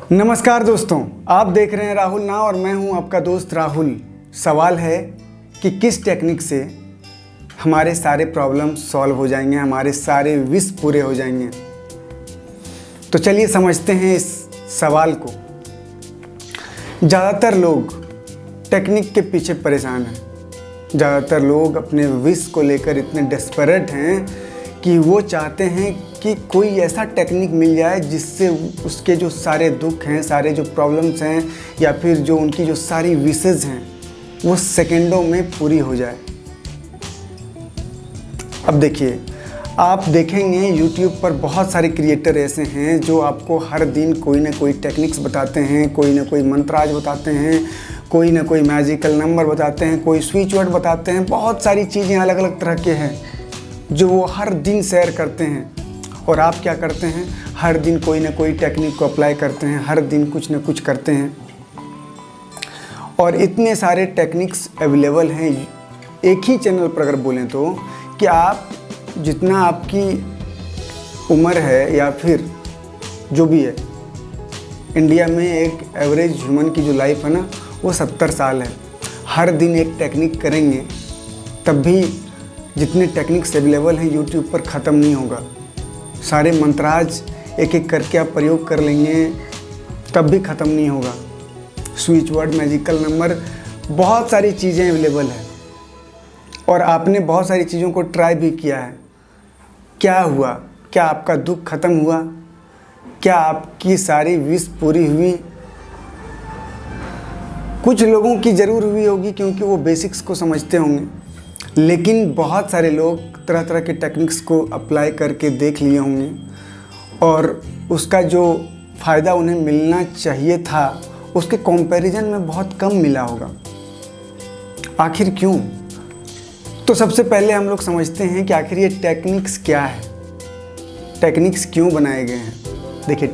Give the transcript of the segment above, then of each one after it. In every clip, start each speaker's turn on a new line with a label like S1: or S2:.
S1: नमस्कार दोस्तों, आप देख रहे हैं राहुल नाव और मैं हूं आपका दोस्त राहुल। सवाल है कि किस टेक्निक से हमारे सारे प्रॉब्लम सॉल्व हो जाएंगे, हमारे सारे विश पूरे हो जाएंगे। तो चलिए समझते हैं इस सवाल को। ज़्यादातर लोग टेक्निक के पीछे परेशान हैं। ज़्यादातर लोग अपने विश को लेकर इतने डेस्परेट हैं कि वो चाहते हैं कि कोई ऐसा टेक्निक मिल जाए जिससे उसके जो सारे दुख हैं, सारे जो प्रॉब्लम्स हैं या फिर जो उनकी जो सारी विशेज़ हैं वो सेकेंडों में पूरी हो जाए। अब देखिए, आप देखेंगे YouTube पर बहुत सारे क्रिएटर ऐसे हैं जो आपको हर दिन कोई ना कोई टेक्निक्स बताते हैं, कोई ना कोई मंत्राज बताते हैं, कोई ना कोई मैजिकल नंबर बताते हैं, कोई स्विच वर्ड बताते हैं। बहुत सारी चीज़ें अलग अलग तरह के हैं जो वो हर दिन शेयर करते हैं। और आप क्या करते हैं? हर दिन कोई ना कोई टेक्निक को अप्लाई करते हैं, हर दिन कुछ ना कुछ करते हैं। और इतने सारे टेक्निक्स अवेलेबल हैं एक ही चैनल पर, अगर बोलें तो, कि आप जितना आपकी उम्र है या फिर जो भी है, इंडिया में एक एवरेज ह्यूमन की जो लाइफ है ना वो 70 साल है। हर दिन एक टेक्निक करेंगे तब भी जितने टेक्निक्स अवेलेबल हैं YouTube पर ख़त्म नहीं होगा। सारे मंत्राज एक एक करके आप प्रयोग कर लेंगे तब भी ख़त्म नहीं होगा। स्विच वर्ड, मैजिकल नंबर, बहुत सारी चीज़ें अवेलेबल हैं और आपने बहुत सारी चीज़ों को ट्राई भी किया है। क्या हुआ? क्या आपका दुख ख़त्म हुआ? क्या आपकी सारी विश पूरी हुई? कुछ लोगों की ज़रूर हुई होगी क्योंकि वो बेसिक्स को समझते होंगे, लेकिन बहुत सारे लोग तरह तरह के टेक्निक्स को अप्लाई करके देख लिए होंगे और उसका जो फ़ायदा उन्हें मिलना चाहिए था उसके कंपैरिजन में बहुत कम मिला होगा। आखिर क्यों? तो सबसे पहले हम लोग समझते हैं कि आखिर ये टेक्निक्स क्या है, टेक्निक्स क्यों बनाए गए हैं। देखिए,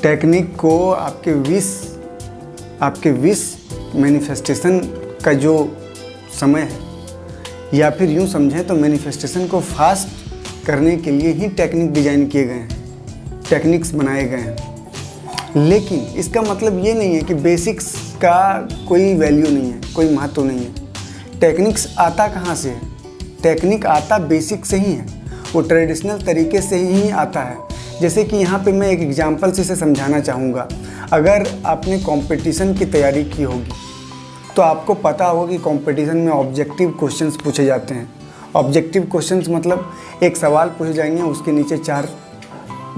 S1: टेक्निक को आपके विश मैनिफेस्टेशन का जो समय है, या फिर यूँ समझें तो मैनिफेस्टेशन को फास्ट करने के लिए ही टेक्निक डिज़ाइन किए गए हैं, टेक्निक्स बनाए गए हैं। लेकिन इसका मतलब ये नहीं है कि बेसिक्स का कोई वैल्यू नहीं है, कोई महत्व नहीं है। टेक्निक्स आता कहाँ से है? टेक्निक आता बेसिक से ही है, वो ट्रेडिशनल तरीके से ही आता है। जैसे कि यहाँ पे मैं एक एग्जांपल से इसे समझाना चाहूँगा। अगर आपने कंपटीशन की तैयारी की होगी तो आपको पता होगा कि कंपटीशन में ऑब्जेक्टिव क्वेश्चंस पूछे जाते हैं। ऑब्जेक्टिव क्वेश्चंस मतलब एक सवाल पूछे जाएंगे, उसके नीचे 4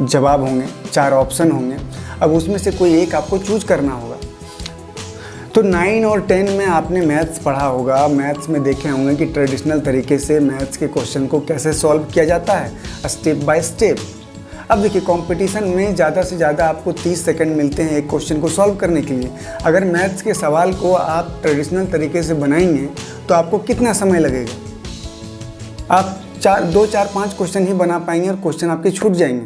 S1: जवाब होंगे, 4 ऑप्शन होंगे। अब उसमें से कोई एक आपको चूज करना होगा। तो 9 और 10 में आपने मैथ्स पढ़ा होगा, मैथ्स में देखे होंगे कि ट्रेडिशनल तरीके से मैथ्स के क्वेश्चन को कैसे सॉल्व किया जाता है, स्टेप बाय स्टेप। अब देखिए, कंपटीशन में ज़्यादा से ज़्यादा आपको 30 सेकंड मिलते हैं एक क्वेश्चन को सॉल्व करने के लिए। अगर मैथ्स के सवाल को आप ट्रेडिशनल तरीके से बनाएंगे तो आपको कितना समय लगेगा? आप 2, 4, 5 क्वेश्चन ही बना पाएंगे और क्वेश्चन आपके छूट जाएंगे।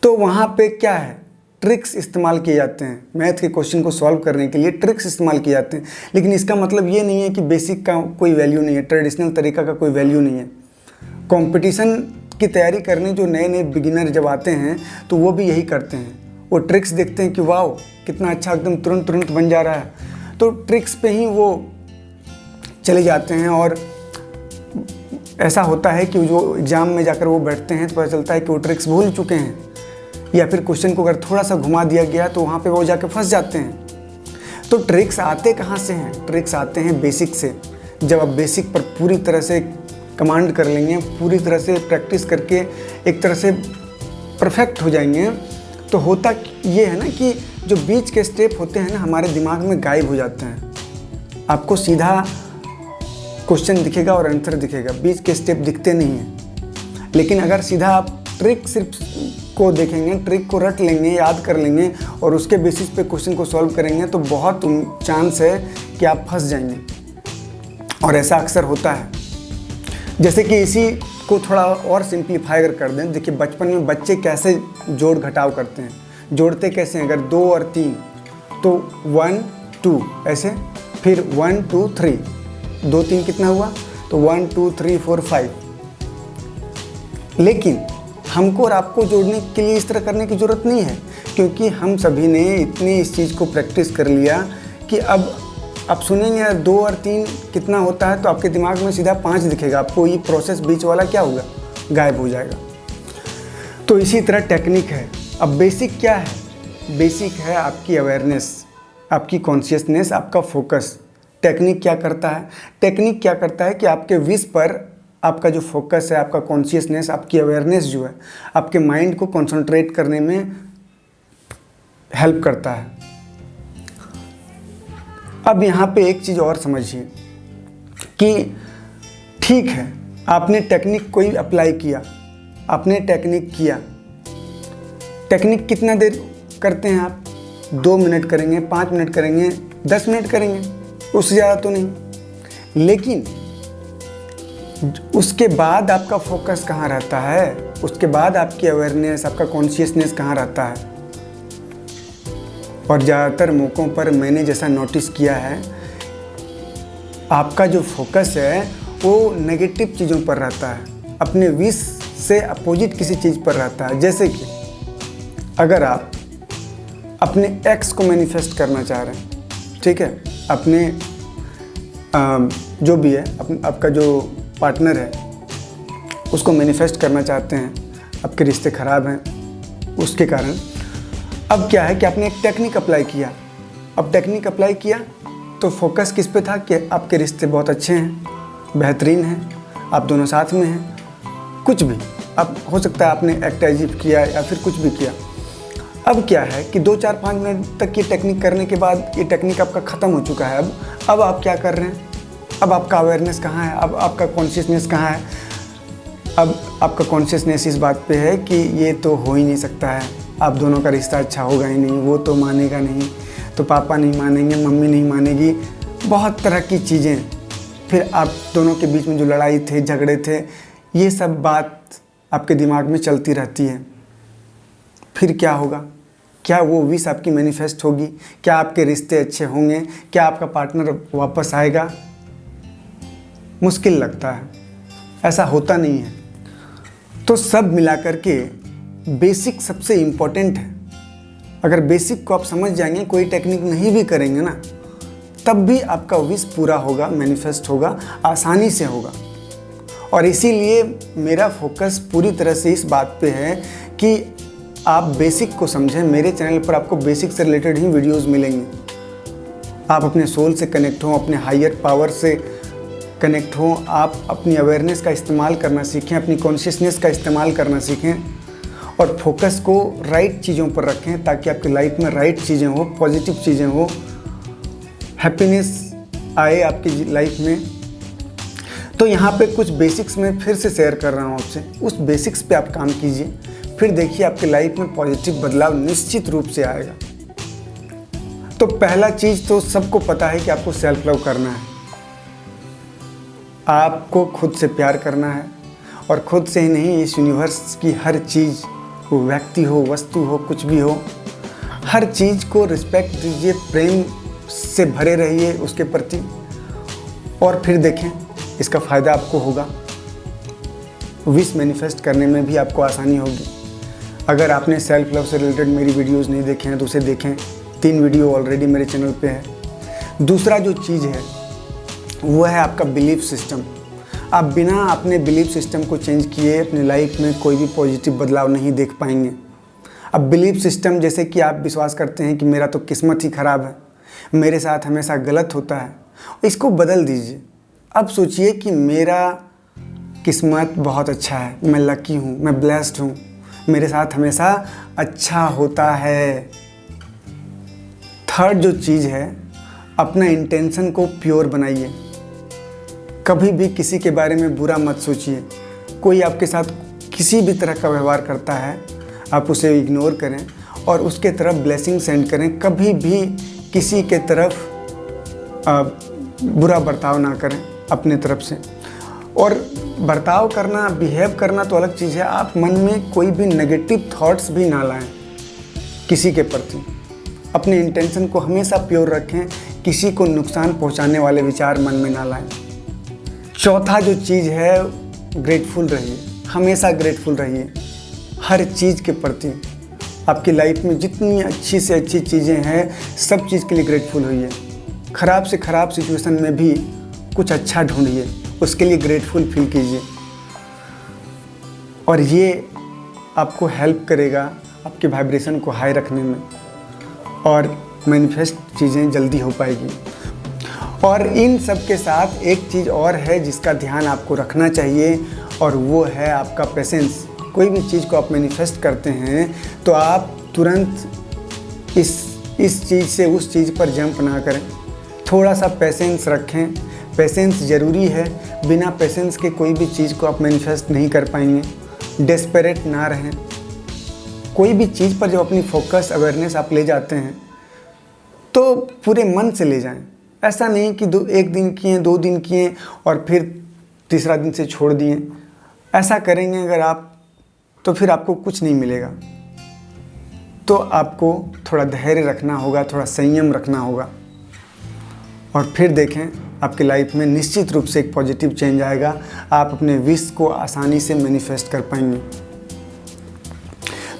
S1: तो वहाँ पे क्या है? ट्रिक्स इस्तेमाल किए जाते हैं। मैथ के क्वेश्चन को सॉल्व करने के लिए ट्रिक्स इस्तेमाल किए जाते हैं। लेकिन इसका मतलब ये नहीं है कि बेसिक का कोई वैल्यू नहीं है, ट्रेडिशनल तरीका का कोई वैल्यू नहीं है। कॉम्पिटिशन की तैयारी करने जो नए नए बिगिनर जब आते हैं तो वो भी यही करते हैं। वो ट्रिक्स देखते हैं कि वाह कितना अच्छा, एकदम तुरंत बन जा रहा है, तो ट्रिक्स पे ही वो चले जाते हैं। और ऐसा होता है कि जो एग्ज़ाम में जाकर वो बैठते हैं तो पता चलता है कि वो ट्रिक्स भूल चुके हैं, या फिर क्वेश्चन को अगर थोड़ा सा घुमा दिया गया तो वहाँ पे वो जाके फंस जाते हैं। तो ट्रिक्स आते कहाँ से हैं? ट्रिक्स आते हैं बेसिक से। जब आप बेसिक पर पूरी तरह से कमांड कर लेंगे, पूरी तरह से प्रैक्टिस करके एक तरह से परफेक्ट हो जाएंगे, तो होता ये है ना कि जो बीच के स्टेप होते हैं ना हमारे दिमाग में गायब हो जाते हैं। आपको सीधा क्वेश्चन दिखेगा और आंसर दिखेगा, बीच के स्टेप दिखते नहीं हैं। लेकिन अगर सीधा आप ट्रिक सिर्फ को देखेंगे, ट्रिक को रट लेंगे, याद कर लेंगे और उसके बेसिस पे क्वेश्चन को सॉल्व करेंगे तो बहुत चांस है कि आप फंस जाएंगे। और ऐसा अक्सर होता है। जैसे कि इसी को थोड़ा और सिंप्लीफाई अगर कर दें, देखिए बचपन में बच्चे कैसे जोड़ घटाव करते हैं, जोड़ते कैसे हैं? अगर 2 और 3 तो 1 2 ऐसे, फिर 1 2 3, 2 3 कितना हुआ? तो 1 2 3 4 5। लेकिन हमको और आपको जोड़ने के लिए इस तरह करने की ज़रूरत नहीं है, क्योंकि हम सभी ने इतनी इस चीज़ को प्रैक्टिस कर लिया कि अब आप सुनेंगे 2 और 3 कितना होता है तो आपके दिमाग में सीधा 5 दिखेगा, आपको ये प्रोसेस बीच वाला क्या होगा, गायब हो जाएगा। तो इसी तरह टेक्निक है। अब बेसिक क्या है? बेसिक है आपकी अवेयरनेस, आपकी कॉन्शियसनेस, आपका फोकस। टेक्निक क्या करता है? टेक्निक क्या करता है कि आपके विश पर आपका जो फोकस है, आपका कॉन्शियसनेस, आपकी अवेयरनेस जो है, आपके माइंड को कंसंट्रेट करने में हेल्प करता है। अब यहाँ पे एक चीज़ और समझिए कि ठीक है, आपने टेक्निक कोई अप्लाई किया, आपने टेक्निक किया, टेक्निक कितना देर करते हैं आप? 2 मिनट करेंगे, 5 मिनट करेंगे, 10 मिनट करेंगे, उससे ज़्यादा तो नहीं। लेकिन उसके बाद आपका फोकस कहाँ रहता है? उसके बाद आपकी अवेयरनेस, आपका कॉन्शियसनेस कहाँ रहता है? और ज़्यादातर मौक़ों पर मैंने जैसा नोटिस किया है, आपका जो फोकस है वो नेगेटिव चीज़ों पर रहता है, अपने विश से अपोजिट किसी चीज़ पर रहता है। जैसे कि अगर आप अपने एक्स को मैनिफेस्ट करना चाह रहे हैं, ठीक है, अपने जो भी है, आपका जो पार्टनर है उसको मैनिफेस्ट करना चाहते हैं, आपके रिश्ते ख़राब हैं उसके कारण, अब क्या है कि आपने एक टेक्निक अप्लाई किया। अब टेक्निक अप्लाई किया तो फोकस किस पे था कि आपके रिश्ते बहुत अच्छे हैं, बेहतरीन हैं, आप दोनों साथ में हैं, कुछ भी। अब हो सकता है आपने एक्टिव किया या फिर कुछ भी किया। अब क्या है कि 2, 4, 5 मिनट तक ये टेक्निक करने के बाद ये टेक्निक आपका ख़त्म हो चुका है। अब आप क्या कर रहे हैं? अब आपका अवेयरनेस कहाँ है? अब आपका कॉन्शियसनेस कहाँ है? अब आपका कॉन्शियसनेस इस बात पे है कि ये तो हो ही नहीं सकता है, आप दोनों का रिश्ता अच्छा होगा ही नहीं, वो तो मानेगा नहीं, तो पापा नहीं मानेंगे, मम्मी नहीं मानेगी, बहुत तरह की चीज़ें। फिर आप दोनों के बीच में जो लड़ाई थे, झगड़े थे, ये सब बात आपके दिमाग में चलती रहती है। फिर क्या होगा? क्या वो विश आपकी मैनिफेस्ट होगी? क्या आपके रिश्ते अच्छे होंगे? क्या आपका पार्टनर वापस आएगा? मुश्किल लगता है, ऐसा होता नहीं है। तो सब मिलाकर के बेसिक सबसे इम्पोर्टेंट है। अगर बेसिक को आप समझ जाएंगे, कोई टेक्निक नहीं भी करेंगे ना, तब भी आपका विश पूरा होगा, मैनिफेस्ट होगा, आसानी से होगा। और इसीलिए मेरा फोकस पूरी तरह से इस बात पे है कि आप बेसिक को समझें। मेरे चैनल पर आपको बेसिक से रिलेटेड ही वीडियोस मिलेंगे। आप अपने सोल से कनेक्ट हों, अपने हायर पावर से कनेक्ट हों, आप अपनी अवेयरनेस का इस्तेमाल करना सीखें, अपनी कॉन्शियसनेस का इस्तेमाल करना सीखें और फोकस को राइट चीज़ों पर रखें, ताकि आपकी लाइफ में राइट चीज़ें हो, पॉजिटिव चीज़ें हो, हैप्पीनेस आए आपकी लाइफ में। तो यहाँ पे कुछ बेसिक्स मैं फिर से शेयर कर रहा हूँ आपसे, उस बेसिक्स पे आप काम कीजिए, फिर देखिए आपकी लाइफ में पॉजिटिव बदलाव निश्चित रूप से आएगा। तो पहला चीज़ तो सबको पता है कि आपको सेल्फ लव करना है, आपको खुद से प्यार करना है, और खुद से ही नहीं, इस यूनिवर्स की हर चीज़, वो व्यक्ति हो, वस्तु हो, कुछ भी हो, हर चीज़ को रिस्पेक्ट दीजिए, प्रेम से भरे रहिए उसके प्रति, और फिर देखें इसका फ़ायदा आपको होगा। विश मैनिफेस्ट करने में भी आपको आसानी होगी। अगर आपने सेल्फ लव से रिलेटेड मेरी वीडियोस नहीं देखे हैं तो उसे देखें, 3 वीडियो ऑलरेडी मेरे चैनल पे है। दूसरा जो चीज़ है वो है आपका बिलीफ सिस्टम। आप बिना अपने बिलीफ सिस्टम को चेंज किए अपनी लाइफ में कोई भी पॉजिटिव बदलाव नहीं देख पाएंगे। अब बिलीफ सिस्टम, जैसे कि आप विश्वास करते हैं कि मेरा तो किस्मत ही ख़राब है, मेरे साथ हमेशा गलत होता है, इसको बदल दीजिए। अब सोचिए कि मेरा किस्मत बहुत अच्छा है, मैं लकी हूँ, मैं ब्लेस्ड हूँ, मेरे साथ हमेशा अच्छा होता है। थर्ड जो चीज़ है, अपना इंटेंशन को प्योर बनाइए। कभी भी किसी के बारे में बुरा मत सोचिए। कोई आपके साथ किसी भी तरह का व्यवहार करता है, आप उसे इग्नोर करें और उसके तरफ ब्लेसिंग सेंड करें। कभी भी किसी के तरफ बुरा बर्ताव ना करें अपने तरफ से। और बर्ताव करना, बिहेव करना तो अलग चीज़ है, आप मन में कोई भी नेगेटिव थॉट्स भी ना लाएं किसी के प्रति। अपने इंटेंशन को हमेशा प्योर रखें, किसी को नुकसान पहुंचाने वाले विचार मन में ना लाएं। चौथा जो चीज़ है, ग्रेटफुल रहिए, हमेशा ग्रेटफुल रहिए। हर चीज़ के प्रति। आपकी लाइफ में जितनी अच्छी से अच्छी चीज़ें हैं, सब चीज़ के लिए ग्रेटफुल होइए। ख़राब से ख़राब सिचुएशन में भी कुछ अच्छा ढूंढिए, उसके लिए ग्रेटफुल फील कीजिए, और ये आपको हेल्प करेगा आपके वाइब्रेशन को हाई रखने में, और मैनिफेस्ट चीज़ें जल्दी हो पाएगी। और इन सब के साथ एक चीज़ और है जिसका ध्यान आपको रखना चाहिए, और वो है आपका पेशेंस। कोई भी चीज़ को आप मैनिफेस्ट करते हैं तो आप तुरंत इस चीज़ से उस चीज़ पर जंप ना करें, थोड़ा सा पेशेंस रखें। पेशेंस ज़रूरी है, बिना पेशेंस के कोई भी चीज़ को आप मैनिफेस्ट नहीं कर पाएंगे। डेस्परेट ना रहें। कोई भी चीज़ पर जब अपनी फोकस अवेयरनेस आप ले जाते हैं तो पूरे मन से ले जाएं। ऐसा नहीं कि एक दिन किए, 2 दिन किए और फिर तीसरा दिन से छोड़ दिए। ऐसा करेंगे अगर आप तो फिर आपको कुछ नहीं मिलेगा। तो आपको थोड़ा धैर्य रखना होगा, थोड़ा संयम रखना होगा, और फिर देखें आपकी लाइफ में निश्चित रूप से एक पॉजिटिव चेंज आएगा। आप अपने विश को आसानी से मैनिफेस्ट कर पाएंगे।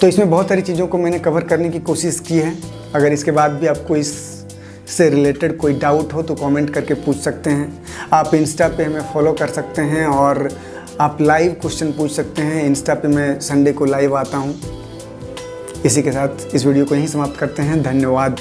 S1: तो इसमें बहुत सारी चीज़ों को मैंने कवर करने की कोशिश की है। अगर इसके बाद भी आपको इससे रिलेटेड कोई डाउट हो तो कमेंट करके पूछ सकते हैं। आप इंस्टा पे हमें फॉलो कर सकते हैं और आप लाइव क्वेश्चन पूछ सकते हैं। इंस्टा पे मैं संडे को लाइव आता हूँ। इसी के साथ इस वीडियो को यहीं समाप्त करते हैं। धन्यवाद।